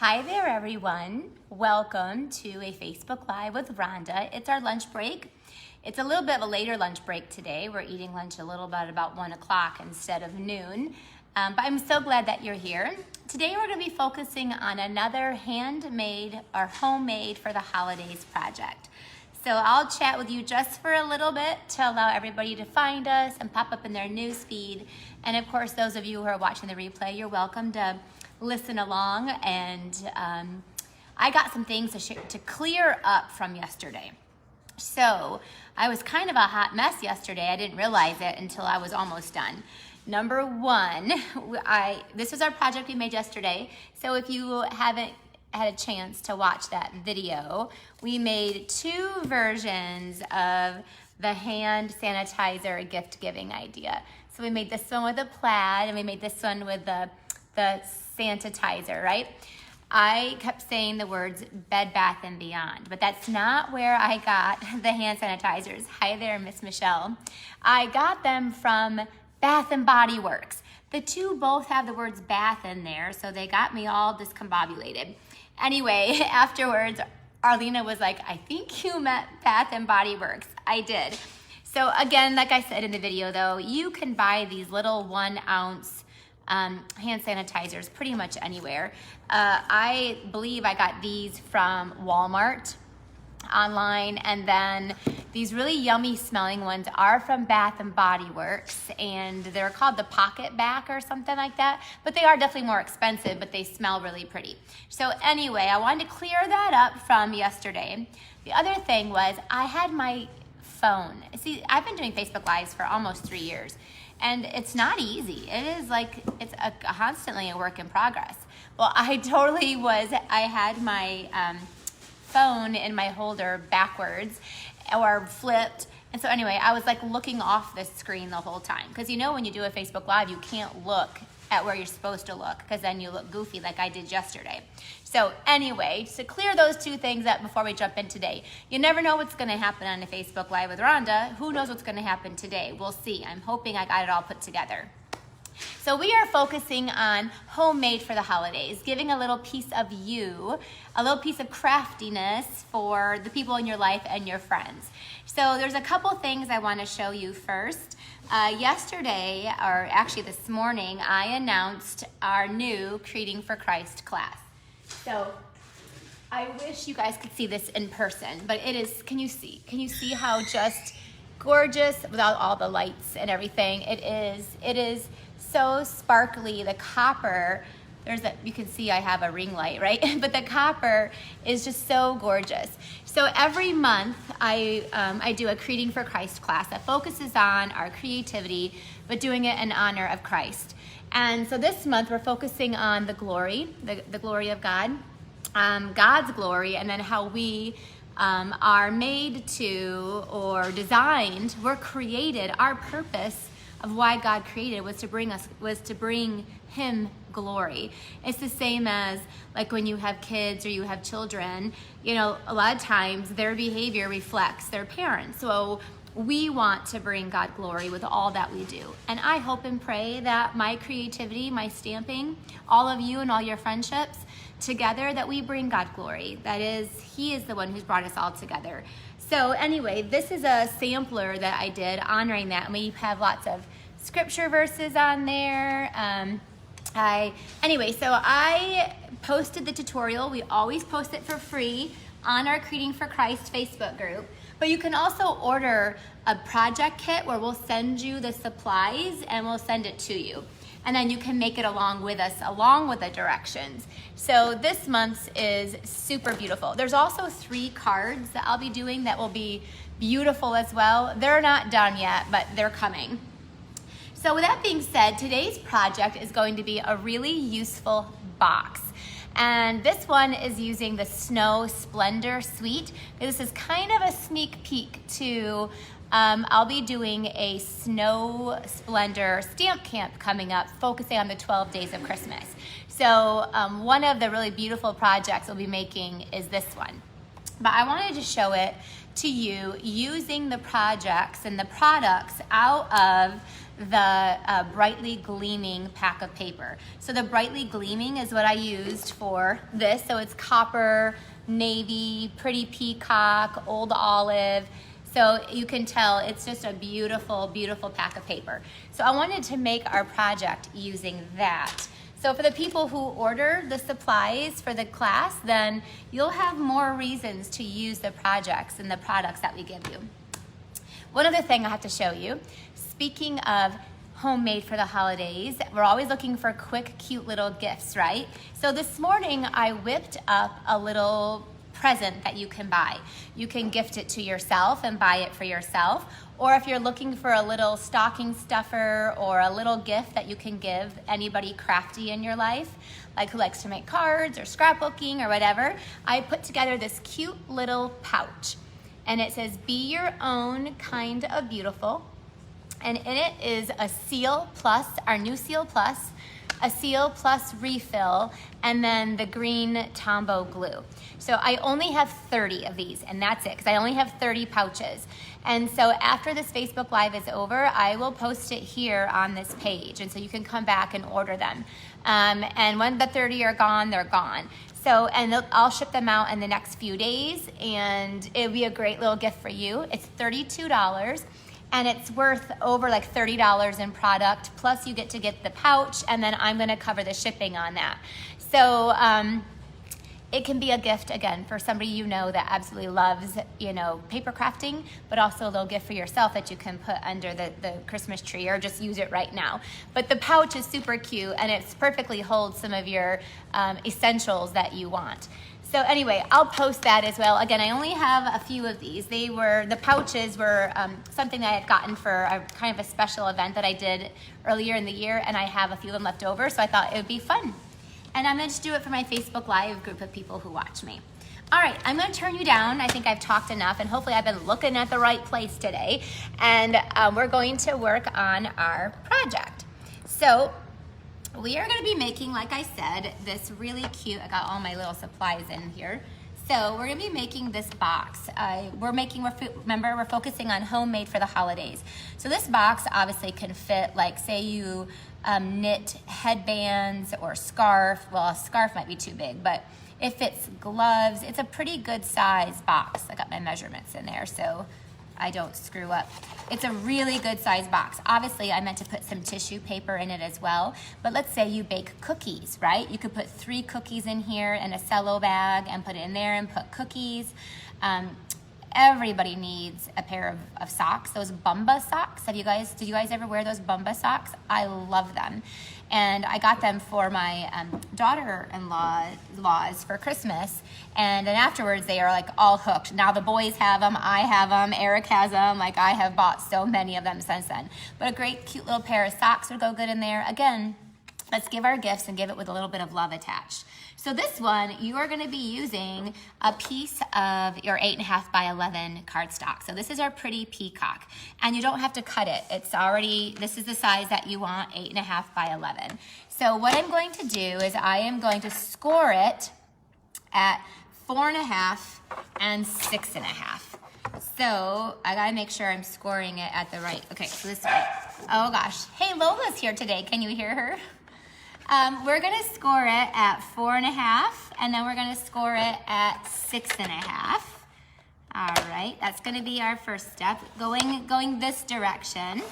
Hi there, everyone. Welcome to a Facebook Live with Rhonda. It's our lunch break. It's a little bit of a later lunch break today. We're eating lunch a little bit about 1 o'clock instead of noon. But I'm so glad that you're here. Today we're going to be focusing on another handmade or homemade for the holidays project. So I'll chat with you just for a little bit to allow everybody to find us and pop up in their news feed. And of course, those of you who are watching the replay, you're welcome to listen along. And I got some things to clear up from yesterday. So I was kind of a hot mess yesterday. I didn't realize it until I was almost done. Number one, this was our project we made yesterday. So if you haven't had a chance to watch that video, we made 2 versions of the hand sanitizer gift giving idea. So we made this one with a plaid and we made this one with the sanitizer, right? I kept saying the words Bed Bath & Beyond, but that's not where I got the hand sanitizers. Hi there, Miss Michelle. I got them from Bath & Body Works. The 2 both have the words bath in there, so they got me all discombobulated. Anyway, afterwards, Arlena was like, I think you meant Bath & Body Works. I did. So again, like I said in the video though, you can buy these little 1 ounce hand sanitizers pretty much anywhere. I believe I got these from Walmart online, and then these really yummy smelling ones are from Bath & Body Works, and they're called the Pocket Back or something like that, but they are definitely more expensive, but they smell really pretty. So anyway, I wanted to clear that up from yesterday. The other thing was I had my phone. See, I've been doing Facebook Lives for almost 3 years, and it's not easy. It is like, it's constantly a work in progress. Well, I had my phone in my holder backwards or flipped. And so anyway, I was like looking off the screen the whole time. Because you know when you do a Facebook Live, you can't look at where you're supposed to look because then you look goofy like I did yesterday. So anyway, to clear those 2 things up before we jump in today, you never know what's going to happen on a Facebook Live with Rhonda. Who knows what's going to happen today? We'll see. I'm hoping I got it all put together. So we are focusing on homemade for the holidays, giving a little piece of you, a little piece of craftiness for the people in your life and your friends. So there's a couple things I want to show you first. Yesterday, or actually this morning, I announced our new Creating for Christ class. So I wish you guys could see this in person, but it is, can you see how just gorgeous without all the lights and everything? It is so sparkly. The copper, you can see I have a ring light, right? But the copper is just so gorgeous. So every month I do a Creating for Christ class that focuses on our creativity, but doing it in honor of Christ. And so this month we're focusing on the glory, the glory of God, God's glory, and then how we are made to or designed, we're created, our purpose of why God created was to bring Him glory. It's the same as like when you have kids or you have children, you know, a lot of times their behavior reflects their parents. So we want to bring God glory with all that we do. And I hope and pray that my creativity, my stamping, all of you and all your friendships together, that we bring God glory. That is, He is the one who's brought us all together. So anyway, this is a sampler that I did honoring that, and we have lots of scripture verses on there. So I posted the tutorial. We always post it for free on our Creating for Christ Facebook group. But you can also order a project kit where we'll send you the supplies and we'll send it to you. And then you can make it along with us, along with the directions. So this month's is super beautiful. There's also 3 cards that I'll be doing that will be beautiful as well. They're not done yet, but they're coming. So with that being said, today's project is going to be a really useful box. And this one is using the Snow Splendor Suite. This is kind of a sneak peek to I'll be doing a Snow Splendor stamp camp coming up, focusing on the 12 days of Christmas. So one of the really beautiful projects we'll be making is this one. But I wanted to show it to you using the projects and the products out of the Brightly Gleaming pack of paper. So the Brightly Gleaming is what I used for this. So it's copper, navy, pretty peacock, old olive. So you can tell it's just a beautiful, beautiful pack of paper. So I wanted to make our project using that. So for the people who order the supplies for the class, then you'll have more reasons to use the projects and the products that we give you. One other thing I have to show you, speaking of homemade for the holidays, we're always looking for quick, cute little gifts, right? So this morning I whipped up a little present that you can buy. You can gift it to yourself and buy it for yourself, or if you're looking for a little stocking stuffer or a little gift that you can give anybody crafty in your life, like who likes to make cards or scrapbooking or whatever, I put together this cute little pouch. And it says, "Be your own kind of beautiful." And in it is a Seal Plus, our new Seal Plus, a Seal Plus refill, and then the green Tombow glue. So I only have 30 of these, and that's it, because I only have 30 pouches. And so after this Facebook Live is over, I will post it here on this page, and so you can come back and order them. And when the 30 are gone, they're gone. So, and I'll ship them out in the next few days, and it'll be a great little gift for you. It's $32, and it's worth over like $30 in product, plus you get to get the pouch, and then I'm gonna cover the shipping on that. So it can be a gift, again, for somebody you know that absolutely loves, you know, paper crafting, but also a little gift for yourself that you can put under the Christmas tree or just use it right now. But the pouch is super cute, and it perfectly holds some of your essentials that you want. So anyway, I'll post that as well. Again, I only have a few of these. The pouches were something I had gotten for a kind of a special event that I did earlier in the year, and I have a few of them left over, so I thought it would be fun. And I'm gonna just do it for my Facebook Live group of people who watch me. All right, I'm gonna turn you down. I think I've talked enough, and hopefully I've been looking at the right place today. And we're going to work on our project. So we are gonna be making, like I said, this really cute, I got all my little supplies in here. So we're gonna be making this box. Remember, we're focusing on homemade for the holidays. So this box obviously can fit, like say you knit headbands or scarf. Well, a scarf might be too big, but it fits gloves. It's a pretty good size box. I got my measurements in there so I don't screw up. It's a really good size box. Obviously, I meant to put some tissue paper in it as well, but let's say you bake cookies, right? You could put 3 cookies in here in a cello bag and put it in there and put cookies. Everybody needs a pair of socks, those Bumba socks. Did you guys ever wear those Bumba socks? I love them. And I got them for my daughter-in-law's for Christmas. And then afterwards, they are like all hooked. Now the boys have them, I have them, Eric has them. Like I have bought so many of them since then. But a great cute little pair of socks would go good in there. Again, let's give our gifts and give it with a little bit of love attached. So this one, you are gonna be using a piece of your 8.5 by 11 cardstock. So this is our pretty peacock. And you don't have to cut it. This is the size that you want, 8.5 by 11. So what I'm going to do is I am going to score it at 4.5 and 6.5. So I gotta make sure I'm scoring it at the right, okay, so this way. Oh gosh, hey, Lola's here today, can you hear her? We're gonna score it at 4.5, and then we're gonna score it at 6.5. All right, that's gonna be our first step, going this direction.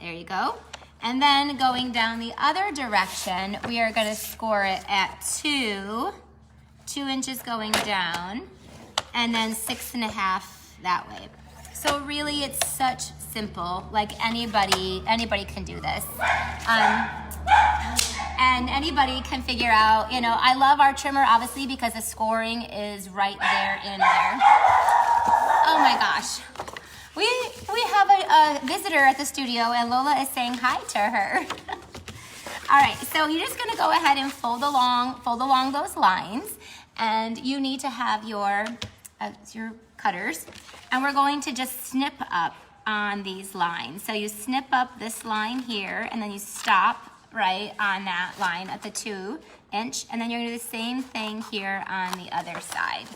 There you go. And then going down the other direction, we are gonna score it at 2 inches going down, and then 6.5 that way. So really, it's such simple, like anybody can do this. And anybody can figure out, you know, I love our trimmer obviously because the scoring is right there in there. Oh my gosh. We have a visitor at the studio and Lola is saying hi to her. All right, so you're just gonna go ahead and fold along those lines, and you need to have your cutters, and we're going to just snip up on these lines. So you snip up this line here, and then you stop right on that line at the 2 inch, and then you're gonna do the same thing here on the other side.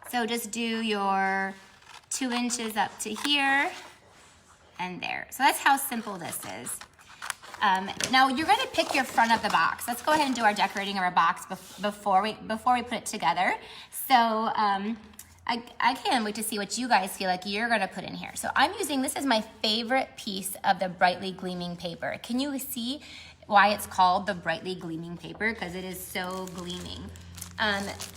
So just do your 2 inches up to here, and there. So that's how simple this is. Now you're going to pick your front of the box. Let's go ahead and do our decorating of our box before we put it together. So I can't wait to see what you guys feel like you're going to put in here. So I'm using, this is my favorite piece of the brightly gleaming paper. Can you see why it's called the brightly gleaming paper? Because it is so gleaming.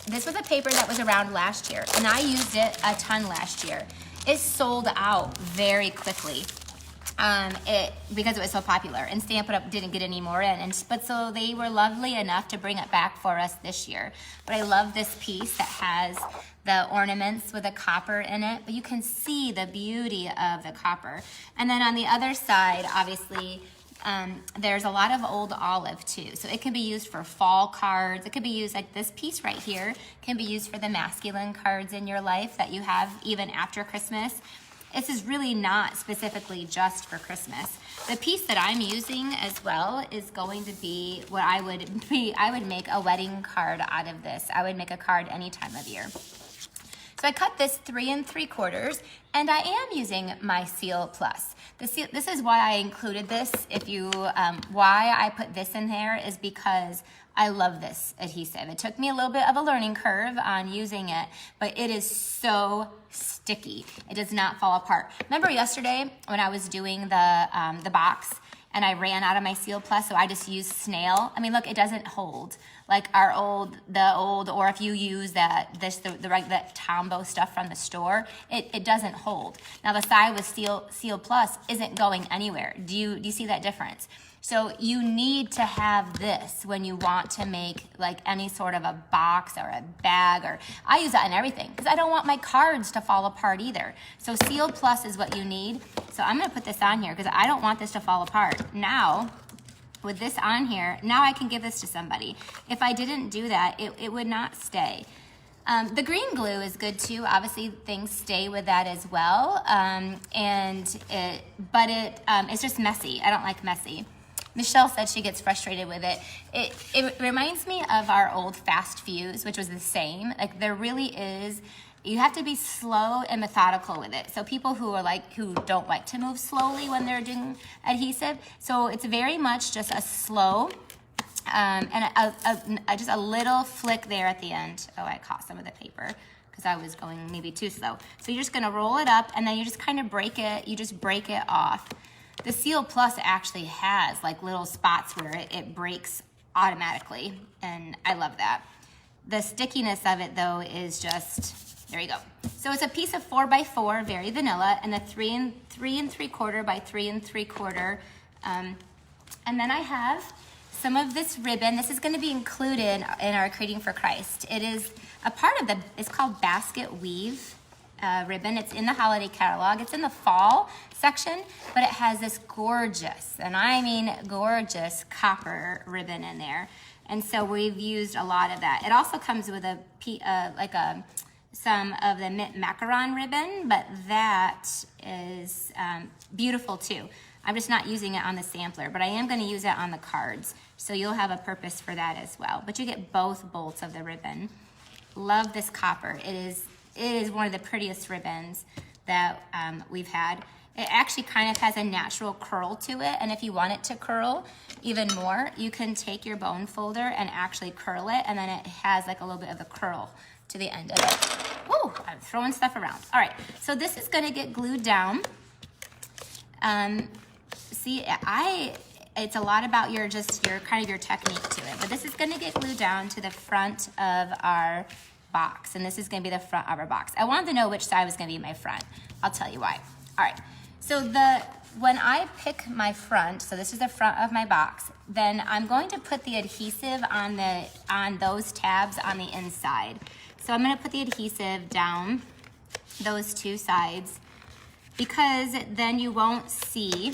This was a paper that was around last year, and I used it a ton last year. It sold out very quickly. Because it was so popular, and Stampin' Up! Didn't get any more in, but so they were lovely enough to bring it back for us this year. But I love this piece that has the ornaments with the copper in it, but you can see the beauty of the copper. And then on the other side, obviously, there's a lot of old olive too. So it can be used for fall cards. It could be used, like this piece right here, can be used for the masculine cards in your life that you have even after Christmas. This is really not specifically just for Christmas. The piece that I'm using as well is going to be what I would make a wedding card out of this. I would make a card any time of year. So I cut this 3 3/4, and I am using my Seal Plus. This is why I included this. Why I put this in there is because I love this adhesive. It took me a little bit of a learning curve on using it, but it is so sticky. It does not fall apart. Remember yesterday when I was doing the box and I ran out of my Seal Plus, so I just used snail. I mean, look, it doesn't hold. Like or if you use that Tombow stuff from the store, it doesn't hold. Now the side with Seal Plus isn't going anywhere. Do you see that difference? So you need to have this when you want to make like any sort of a box or a bag, or I use that in everything because I don't want my cards to fall apart either. So Seal Plus is what you need. So I'm gonna put this on here because I don't want this to fall apart. Now, with this on here, now I can give this to somebody. If I didn't do that, it would not stay. The green glue is good too. Obviously, things stay with that as well. But it's just messy. I don't like messy. Michelle said she gets frustrated with it. It reminds me of our old fast fuse, which was the same. Like there really is, you have to be slow and methodical with it. So people who don't like to move slowly when they're doing adhesive, so it's very much just a slow, and just a little flick there at the end. Oh, I caught some of the paper because I was going maybe too slow. So you're just gonna roll it up and then you just kind of break it, break it off. The Seal Plus actually has like little spots where it breaks automatically, and I love that. The stickiness of it though is just, there you go. So it's a piece of 4 by 4, very vanilla, and a 3 3/4 by 3 3/4. And then I have some of this ribbon. This is going to be included in our Creating for Christ. It is a part of it's called Basket Weave ribbon. It's in the holiday catalog. It's in the fall section, but it has this gorgeous, and I mean gorgeous, copper ribbon in there. And so we've used a lot of that. It also comes with some of the mint macaron ribbon, but that is beautiful too. I'm just not using it on the sampler, but I am going to use it on the cards. So you'll have a purpose for that as well. But you get both bolts of the ribbon. Love this copper. It is one of the prettiest ribbons that we've had. It actually kind of has a natural curl to it, and if you want it to curl even more, you can take your bone folder and actually curl it, and then it has like a little bit of a curl to the end of it. Woo, I'm throwing stuff around. All right, so this is gonna get glued down. It's a lot about your technique to it, but this is gonna get glued down to the front of our box, and this is gonna be the front of our box. I wanted to know which side was gonna be my front. I'll tell you why. All right, so when I pick my front, so this is the front of my box, then I'm going to put the adhesive on those tabs on the inside. So I'm gonna put the adhesive down those two sides, because then you won't see,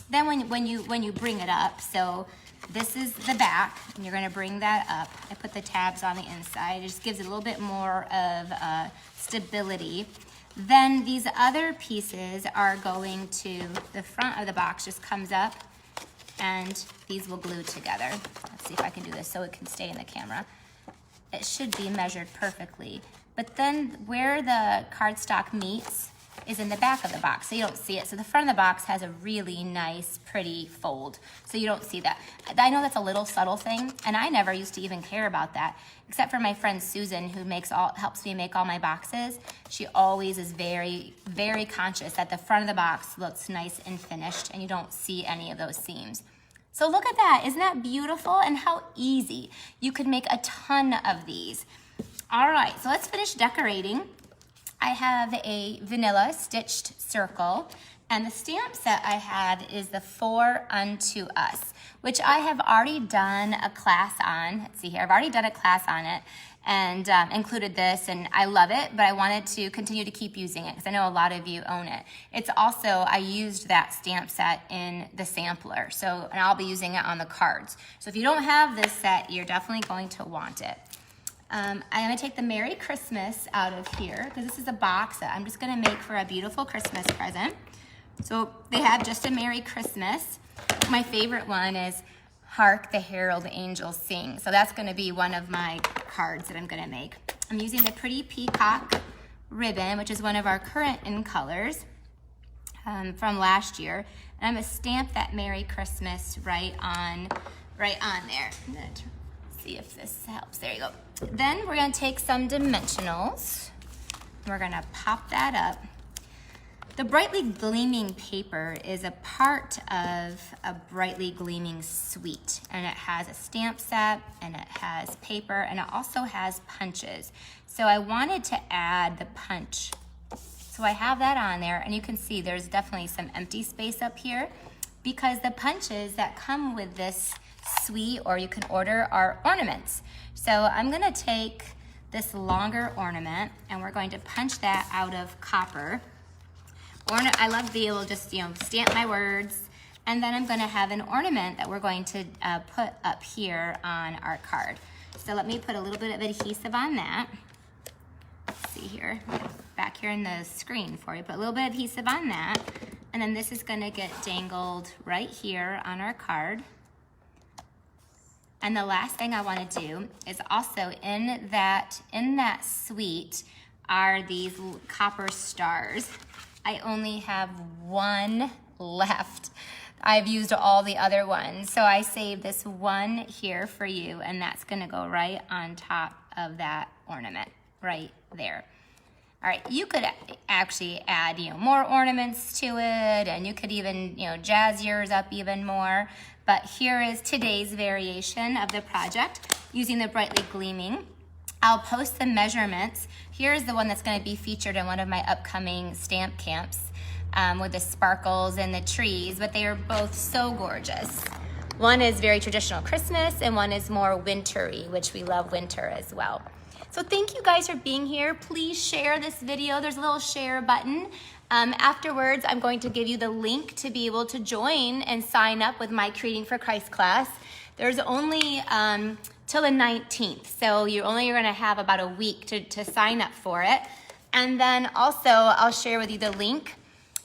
then when you bring it up, so this is the back, and you're gonna bring that up. I put the tabs on the inside. It just gives it a little bit more of stability. Then these other pieces are going to, the front of the box just comes up, and these will glue together. Let's see if I can do this so it can stay in the camera. It should be measured perfectly. But then where the cardstock meets, is in the back of the box, so you don't see it. So the front of the box has a really nice, pretty fold, so you don't see that. I know that's a little subtle thing, and I never used to even care about that, except for my friend Susan, who helps me make all my boxes. She always is very, very conscious that the front of the box looks nice and finished, and you don't see any of those seams. So look at that, isn't that beautiful? And how easy. You could make a ton of these. All right, so let's finish decorating. I have a vanilla stitched circle, and the stamp set I have is the For Unto Us, which I have already done a class on. Let's see here, I've already done a class on it and included this, and I love it, but I wanted to continue to keep using it because I know a lot of you own it. It's also, I used that stamp set in the sampler, and I'll be using it on the cards. So if you don't have this set, you're definitely going to want it. I'm gonna take the Merry Christmas out of here because this is a box that I'm just gonna make for a beautiful Christmas present. So they have just a Merry Christmas. My favorite one is Hark the Herald Angels Sing. So that's gonna be one of my cards that I'm gonna make. I'm using the Pretty Peacock ribbon, which is one of our current in colors from last year. And I'm gonna stamp that Merry Christmas right on there. I'm gonna see if this helps. There you go. Then we're going to take some dimensionals. We're going to pop that up. The Brightly Gleaming paper is a part of a Brightly Gleaming suite, and it has a stamp set, and it has paper, and it also has punches. So I wanted to add the punch. So I have that on there, and you can see there's definitely some empty space up here because the punches that come with this suite, or you can order, are ornaments. So I'm gonna take this longer ornament and we're going to punch that out of copper. I love to be able to just, stamp my words, and then I'm gonna have an ornament that we're going to put up here on our card. So let me put a little bit of adhesive on that. Let's see here, back here in the screen for you, put a little bit of adhesive on that, and then this is gonna get dangled right here on our card. And the last thing I want to do is also in that suite are these copper stars. I only have one left. I've used all the other ones. So I saved this one here for you, and that's going to go right on top of that ornament right there. All right, you could actually add, more ornaments to it, and you could even, jazz yours up even more. But here is today's variation of the project using the Brightly Gleaming. I'll post the measurements. Here's the one that's going to be featured in one of my upcoming stamp camps with the sparkles and the trees, but they are both so gorgeous. One is very traditional Christmas, and one is more wintry, which we love winter as well. So thank you guys for being here. Please share this video. There's a little share button. Afterwards, I'm going to give you the link to be able to join and sign up with my Creating for Christ class. There's only till the 19th, so you're going to have about a week to sign up for it. And then also, I'll share with you the link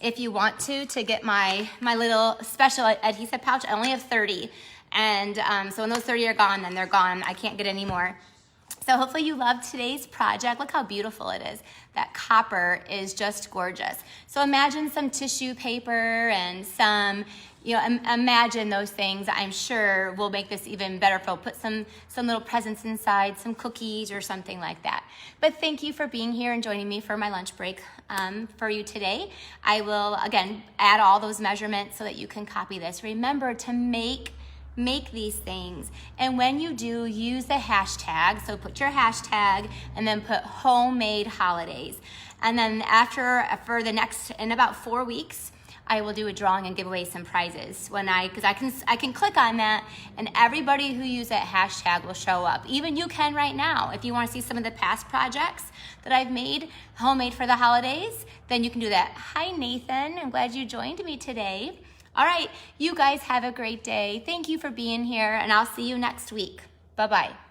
if you want to get my little special adhesive pouch. I only have 30, and so when those 30 are gone, then they're gone. I can't get any more. So hopefully you loved today's project. Look how beautiful it is. That copper is just gorgeous. So imagine some tissue paper and some, imagine those things. I'm sure will make this even better. We'll put some little presents inside, some cookies or something like that. But thank you for being here and joining me for my lunch break for you today. I will, again, add all those measurements so that you can copy this. Remember to make these things, and when you do, use the hashtag. So put your hashtag and then put homemade holidays, and then in about 4 weeks I will do a drawing and give away some prizes because I can click on that, and everybody who used that hashtag will show up. Even you can right now. If you want to see some of the past projects that I've made homemade for the holidays, then you can do that. Hi Nathan, I'm glad you joined me today. All right, you guys have a great day. Thank you for being here, and I'll see you next week. Bye-bye.